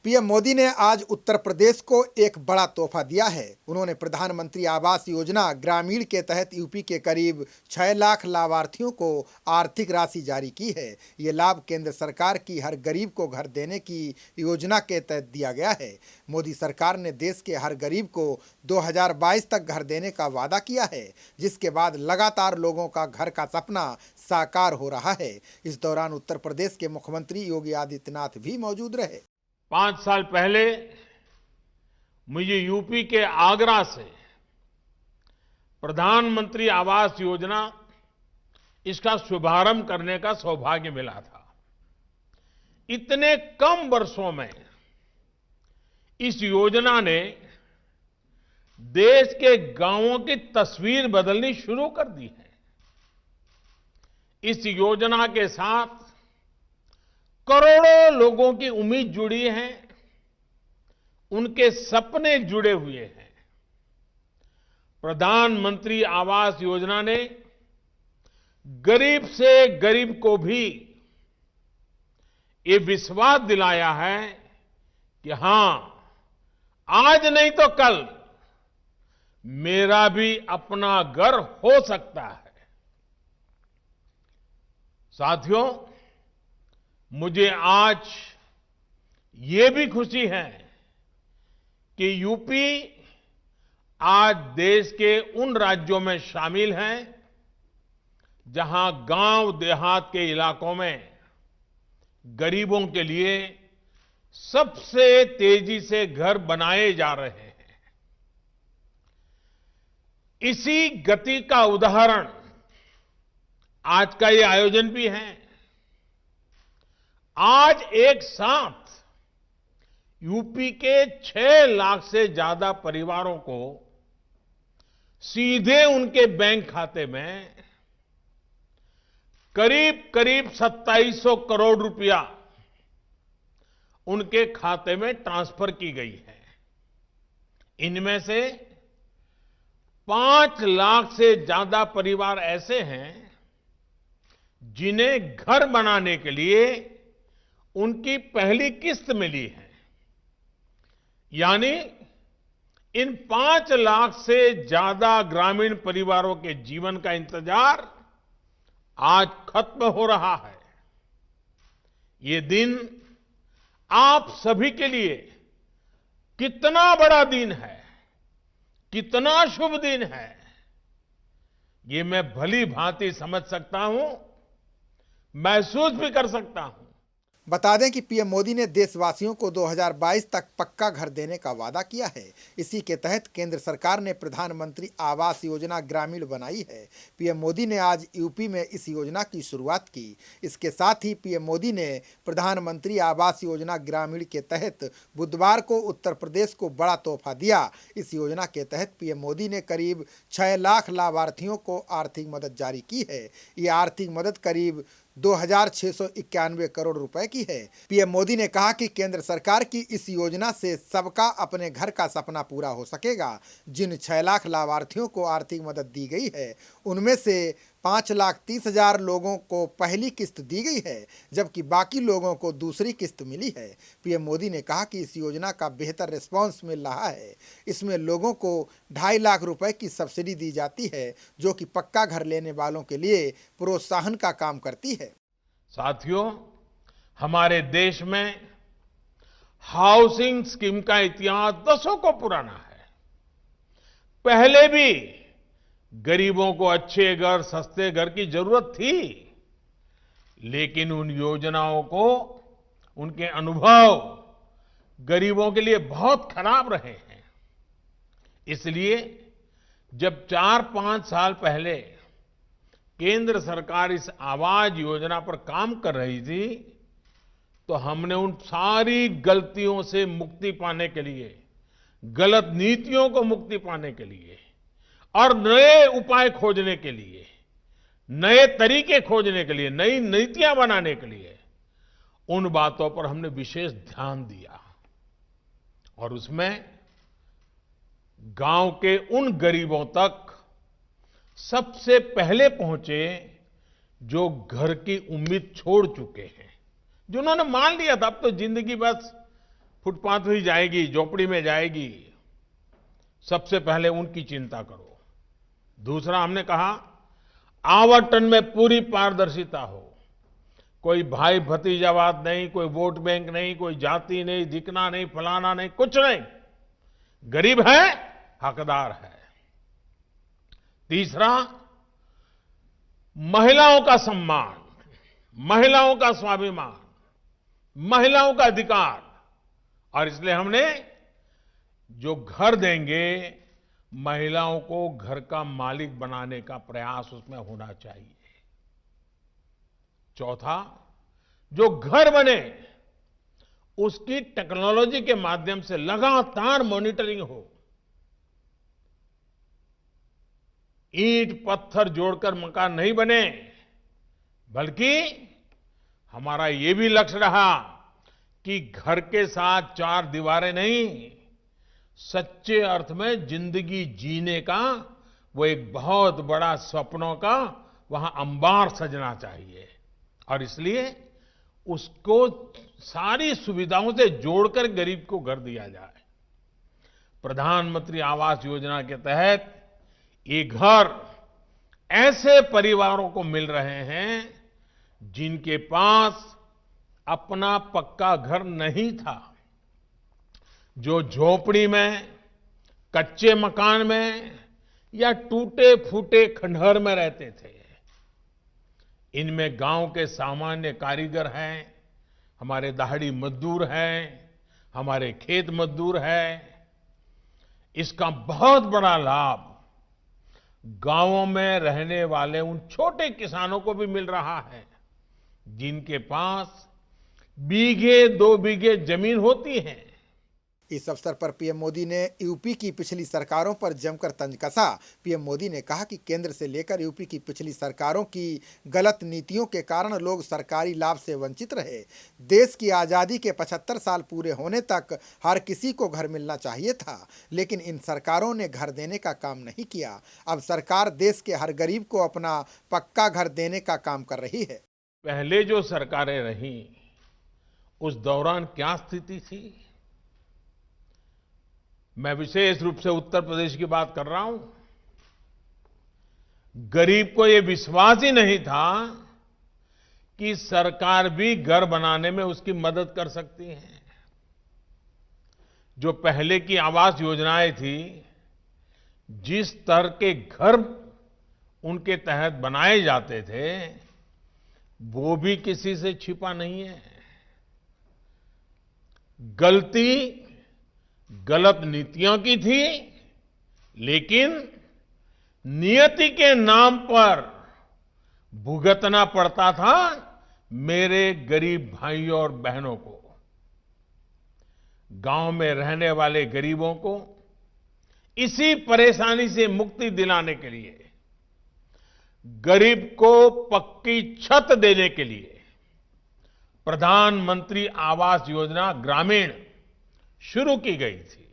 PM Modi ने आज उत्तर प्रदेश को एक बड़ा तोहफा दिया है। उन्होंने प्रधानमंत्री आवास योजना ग्रामीण के तहत यूपी के करीब 6 लाख लाभार्थियों को आर्थिक राशि जारी की है। ये लाभ केंद्र सरकार की हर गरीब को घर देने की योजना के तहत दिया गया है। मोदी सरकार ने देश के हर गरीब को 2022 तक घर देने का वादा किया है, जिसके बाद लगातार लोगों का घर का सपना साकार हो रहा है। इस दौरान उत्तर प्रदेश के मुख्यमंत्री योगी आदित्यनाथ भी मौजूद रहे। 5 साल पहले मुझे यूपी के आगरा से प्रधानमंत्री आवास योजना इसका शुभारंभ करने का सौभाग्य मिला था। इतने कम वर्षों में इस योजना ने देश के गांवों की तस्वीर बदलनी शुरू कर दी है। इस योजना के साथ करोड़ों लोगों की उम्मीद जुड़ी है, उनके सपने जुड़े हुए हैं। प्रधानमंत्री आवास योजना ने गरीब से गरीब को भी ये विश्वास दिलाया है कि हां, आज नहीं तो कल मेरा भी अपना घर हो सकता है। साथियों, मुझे आज ये भी खुशी है कि यूपी आज देश के उन राज्यों में शामिल हैं जहां गांव देहात के इलाकों में गरीबों के लिए सबसे तेजी से घर बनाए जा रहे हैं। इसी गति का उदाहरण आज का ये आयोजन भी है। आज एक साथ यूपी के 6 लाख से ज्यादा परिवारों को सीधे उनके बैंक खाते में करीब करीब 2700 करोड़ रुपया उनके खाते में ट्रांसफर की गई है। इनमें से 5 लाख से ज्यादा परिवार ऐसे हैं जिन्हें घर बनाने के लिए उनकी पहली किस्त मिली है। यानी इन 5 लाख से ज्यादा ग्रामीण परिवारों के जीवन का इंतजार आज खत्म हो रहा है। ये दिन आप सभी के लिए कितना बड़ा दिन है, कितना शुभ दिन है, ये मैं भली भांति समझ सकता हूं, महसूस भी कर सकता हूं। बता दें कि पीएम मोदी ने देशवासियों को 2022 तक पक्का घर देने का वादा किया है। इसी के तहत केंद्र सरकार ने प्रधानमंत्री आवास योजना ग्रामीण बनाई है। पीएम मोदी ने आज यूपी में इस योजना की शुरुआत की। इसके साथ ही पीएम मोदी ने प्रधानमंत्री आवास योजना ग्रामीण के तहत बुधवार को उत्तर प्रदेश को बड़ा तोहफा दिया। इस योजना के तहत पीएम मोदी ने करीब 6 लाख लाभार्थियों को आर्थिक मदद जारी की है। ये आर्थिक मदद करीब 2691 करोड़ रुपए की है। पीएम मोदी ने कहा कि केंद्र सरकार की इस योजना से सबका अपने घर का सपना पूरा हो सकेगा। जिन 6 लाख लाभार्थियों को आर्थिक मदद दी गई है, उनमें से 5,30,000 लोगों को पहली किस्त दी गई है, जबकि बाकी लोगों को दूसरी किस्त मिली है। पीएम मोदी ने कहा कि इस योजना का बेहतर रिस्पांस मिल रहा है। इसमें लोगों को 2.5 लाख रुपए की सब्सिडी दी जाती है, जो कि पक्का घर लेने वालों के लिए प्रोत्साहन का काम करती है। साथियों, हमारे देश में हाउसिंग स्कीम का इतिहास दशकों पुराना है। पहले भी गरीबों को अच्छे घर, सस्ते घर की जरूरत थी, लेकिन उन योजनाओं को, उनके अनुभव गरीबों के लिए बहुत खराब रहे हैं। इसलिए जब 4-5 साल पहले केंद्र सरकार इस आवास योजना पर काम कर रही थी, तो हमने उन सारी गलतियों से मुक्ति पाने के लिए, गलत नीतियों को मुक्ति पाने के लिए और नए उपाय खोजने के लिए, नए तरीके खोजने के लिए, नई नीतियां बनाने के लिए उन बातों पर हमने विशेष ध्यान दिया। और उसमें गांव के उन गरीबों तक सबसे पहले पहुंचे जो घर की उम्मीद छोड़ चुके हैं, जिन्होंने मान लिया था अब तो जिंदगी बस फुटपाथ ही जाएगी, झोपड़ी में जाएगी, सबसे पहले उनकी चिंता करो। दूसरा, हमने कहा आवंटन में पूरी पारदर्शिता हो, कोई भाई भतीजावाद नहीं, कोई वोट बैंक नहीं, कोई जाति नहीं, दिखना नहीं, फलाना नहीं, कुछ नहीं। गरीब है, हकदार है। तीसरा, महिलाओं का सम्मान, महिलाओं का स्वाभिमान, महिलाओं का अधिकार। और इसलिए हमने जो घर देंगे, महिलाओं को घर का मालिक बनाने का प्रयास उसमें होना चाहिए। चौथा, जो घर बने उसकी टेक्नोलॉजी के माध्यम से लगातार मॉनिटरिंग हो। ईंट पत्थर जोड़कर मकान नहीं बने, बल्कि हमारा ये भी लक्ष्य रहा कि घर के साथ चार दीवारें नहीं, सच्चे अर्थ में जिंदगी जीने का वो एक बहुत बड़ा सपनों का वहां अंबार सजना चाहिए। और इसलिए उसको सारी सुविधाओं से जोड़कर गरीब को घर दिया जाए। प्रधानमंत्री आवास योजना के तहत ये घर ऐसे परिवारों को मिल रहे हैं जिनके पास अपना पक्का घर नहीं था, जो झोपड़ी में, कच्चे मकान में या टूटे फूटे खंडहर में रहते थे। इनमें गांव के सामान्य कारीगर हैं, हमारे दाहड़ी मजदूर हैं, हमारे खेत मजदूर हैं। इसका बहुत बड़ा लाभ गांवों में रहने वाले उन छोटे किसानों को भी मिल रहा है जिनके पास बीघे दो बीघे जमीन होती है। इस अवसर पर पीएम मोदी ने यूपी की पिछली सरकारों पर जमकर तंज कसा। पीएम मोदी ने कहा कि केंद्र से लेकर यूपी की पिछली सरकारों की गलत नीतियों के कारण लोग सरकारी लाभ से वंचित रहे। देश की आज़ादी के 75 साल पूरे होने तक हर किसी को घर मिलना चाहिए था, लेकिन इन सरकारों ने घर देने का काम नहीं किया। अब सरकार देश के हर गरीब को अपना पक्का घर देने का काम कर रही है। पहले जो सरकारें रहीं उस दौरान क्या स्थिति थी? मैं विशेष रूप से उत्तर प्रदेश की बात कर रहा हूं। गरीब को यह विश्वास ही नहीं था कि सरकार भी घर बनाने में उसकी मदद कर सकती है। जो पहले की आवास योजनाएं थी, जिस तरह के घर उनके तहत बनाए जाते थे, वो भी किसी से छिपा नहीं है। गलती गलत नीतियों की थी, लेकिन नियति के नाम पर भुगतना पड़ता था मेरे गरीब भाइयों और बहनों को। गांव में रहने वाले गरीबों को इसी परेशानी से मुक्ति दिलाने के लिए, गरीब को पक्की छत देने के लिए प्रधानमंत्री आवास योजना ग्रामीण शुरू की गई थी।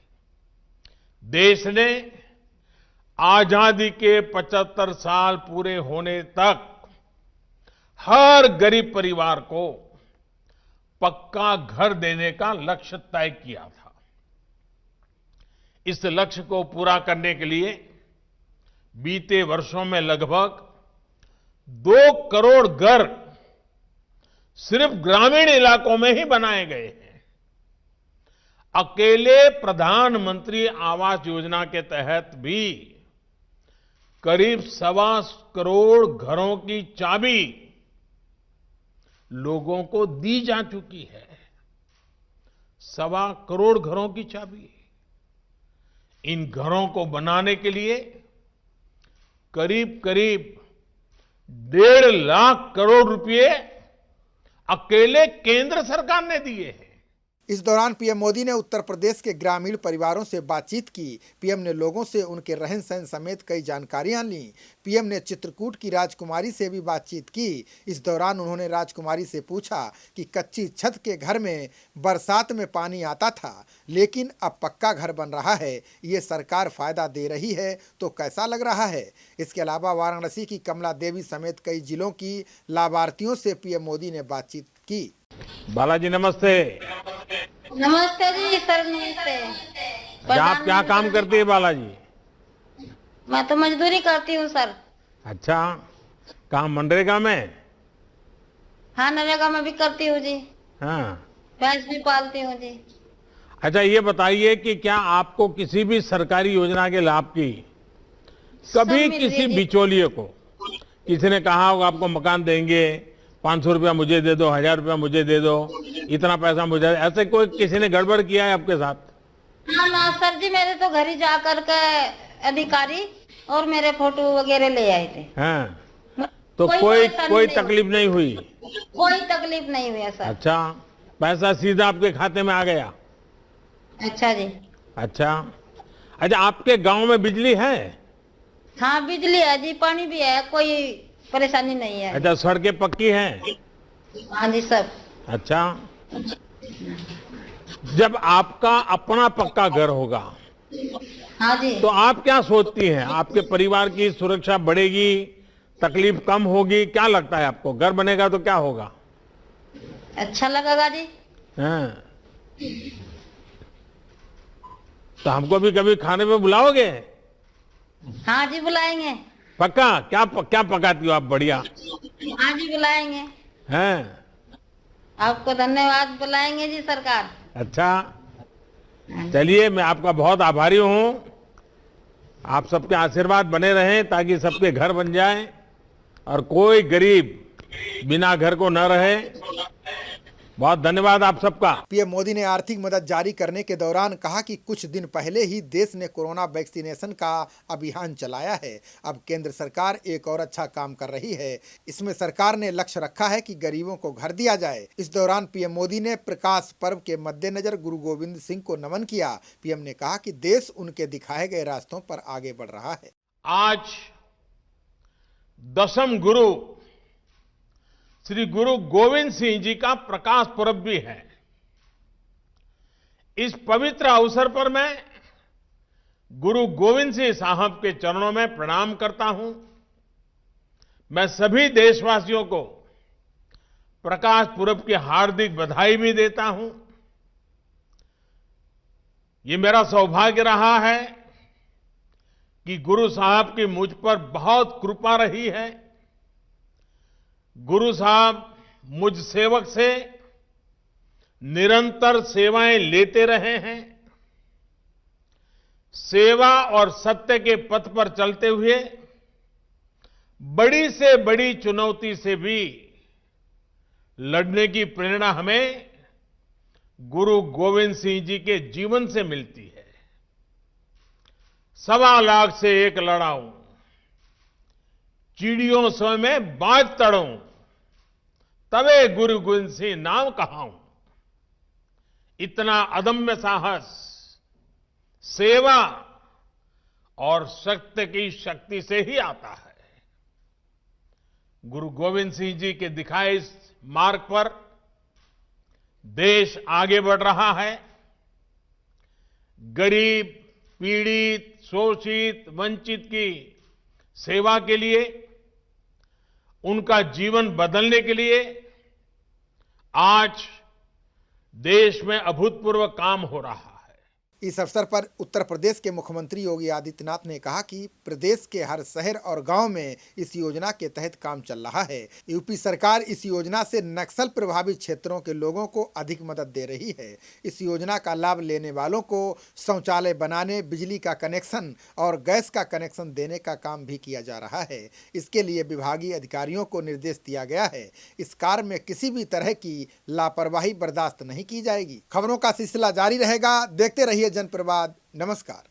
देश ने आजादी के 75 साल पूरे होने तक हर गरीब परिवार को पक्का घर देने का लक्ष्य तय किया था। इस लक्ष्य को पूरा करने के लिए बीते वर्षों में लगभग 2 करोड़ घर सिर्फ ग्रामीण इलाकों में ही बनाए गए हैं। अकेले प्रधानमंत्री आवास योजना के तहत भी करीब 1.25 करोड़ घरों की चाबी लोगों को दी जा चुकी है। 1.25 करोड़ घरों की चाबी। इन घरों को बनाने के लिए करीब करीब 1.5 लाख करोड़ रुपए अकेले केंद्र सरकार ने दिए हैं। इस दौरान पीएम मोदी ने उत्तर प्रदेश के ग्रामीण परिवारों से बातचीत की। पीएम ने लोगों से उनके रहन सहन समेत कई जानकारियां ली। पीएम ने चित्रकूट की राजकुमारी से भी बातचीत की। इस दौरान उन्होंने राजकुमारी से पूछा कि कच्ची छत के घर में बरसात में पानी आता था, लेकिन अब पक्का घर बन रहा है, ये सरकार फायदा दे रही है तो कैसा लग रहा है। इसके अलावा वाराणसी की कमला देवी समेत कई जिलों की लाभार्थियों से पीएम मोदी ने बातचीत की। बालाजी नमस्ते। नमस्ते जी सर, नमस्ते। अच्छा, आप क्या काम करती है बालाजी? मैं तो मजदूरी करती हूँ सर। अच्छा, काम मनरेगा में? हाँ, नरेगा में भी करती हूँ जी। हाँ। भैंस भी पालती हूँ जी। अच्छा, ये बताइए कि क्या आपको किसी भी सरकारी योजना के लाभ की सब कभी मिल रही किसी है जी। बिचौलिए को किसी ने कहा होगा आपको मकान देंगे, 500 रुपया मुझे दे दो, 1000 रुपया मुझे दे दो, इतना पैसा मुझे, ऐसे कोई किसी ने गड़बड़ किया है आपके साथ? ना ना सर जी, मेरे तो घर ही जा करके अधिकारी और मेरे फोटो वगैरह ले आए थे। हाँ, तो कोई कोई परेशानी कोई नहीं तकलीफ हुई। नहीं हुई? कोई तकलीफ नहीं हुई है सर। अच्छा, पैसा सीधा आपके खाते में आ गया? अच्छा जी। अच्छा। अच्छा, आपके गांव में बिजली है? हाँ, बिजली है जी, पानी भी है, कोई परेशानी नहीं है। अच्छा, सड़कें पक्की हैं? हाँ जी सब। अच्छा, जब आपका अपना पक्का घर होगा हाँ जी। तो आप क्या सोचती हैं? आपके परिवार की सुरक्षा बढ़ेगी, तकलीफ कम होगी, क्या लगता है आपको? घर बनेगा तो क्या होगा? अच्छा लगेगा जी। हाँ, तो हमको भी कभी खाने पे बुलाओगे? हाँ जी बुलाएंगे। पक्का? क्या पकाती हो आप? बढ़िया। हाँ जी बुलाएंगे। हैं? आपको धन्यवाद, बुलाएंगे जी सरकार। अच्छा, चलिए, मैं आपका बहुत आभारी हूं। आप सबके आशीर्वाद बने रहें ताकि सबके घर बन जाए और कोई गरीब बिना घर को न रहे। बहुत धन्यवाद आप सबका। पीएम मोदी ने आर्थिक मदद जारी करने के दौरान कहा कि कुछ दिन पहले ही देश ने कोरोना वैक्सीनेशन का अभियान चलाया है। अब केंद्र सरकार एक और अच्छा काम कर रही है। इसमें सरकार ने लक्ष्य रखा है कि गरीबों को घर दिया जाए। इस दौरान पीएम मोदी ने प्रकाश पर्व के मद्देनजर गुरु गोविंद सिंह को नमन किया। पीएम ने कहा कि देश उनके दिखाए गए रास्तों पर आगे बढ़ रहा है। आज दशम गुरु श्री गुरु गोविंद सिंह जी का प्रकाश पर्व भी है। इस पवित्र अवसर पर मैं गुरु गोविंद सिंह साहब के चरणों में प्रणाम करता हूं। मैं सभी देशवासियों को प्रकाश पुरब की हार्दिक बधाई भी देता हूं। ये मेरा सौभाग्य रहा है कि गुरु साहब की मुझ पर बहुत कृपा रही है। गुरु साहब मुझ सेवक से निरंतर सेवाएं लेते रहे हैं। सेवा और सत्य के पथ पर चलते हुए बड़ी से बड़ी चुनौती से भी लड़ने की प्रेरणा हमें गुरु गोविंद सिंह जी के जीवन से मिलती है। 1.25 लाख से एक लड़ाऊं, चिड़ियों सो में बाज तड़ूं, तबे गुरु गोविंद सिंह नाम कहाऊं। इतना अदम्य साहस सेवा और सत्य की शक्ति से ही आता है। गुरु गोविंद सिंह जी के दिखाए इस मार्ग पर देश आगे बढ़ रहा है। गरीब, पीड़ित, शोषित, वंचित की सेवा के लिए, उनका जीवन बदलने के लिए आज देश में अभूतपूर्व काम हो रहा है। इस अवसर पर उत्तर प्रदेश के मुख्यमंत्री योगी आदित्यनाथ ने कहा कि प्रदेश के हर शहर और गांव में इस योजना के तहत काम चल रहा है। यूपी सरकार इस योजना से नक्सल प्रभावित क्षेत्रों के लोगों को अधिक मदद दे रही है। इस योजना का लाभ लेने वालों को शौचालय बनाने, बिजली का कनेक्शन और गैस का कनेक्शन देने का काम भी किया जा रहा है। इसके लिए विभागीय अधिकारियों को निर्देश दिया गया है। इस कार्य में किसी भी तरह की लापरवाही बर्दाश्त नहीं की जाएगी। खबरों का सिलसिला जारी रहेगा, देखते रहिए जनप्रवाद। नमस्कार।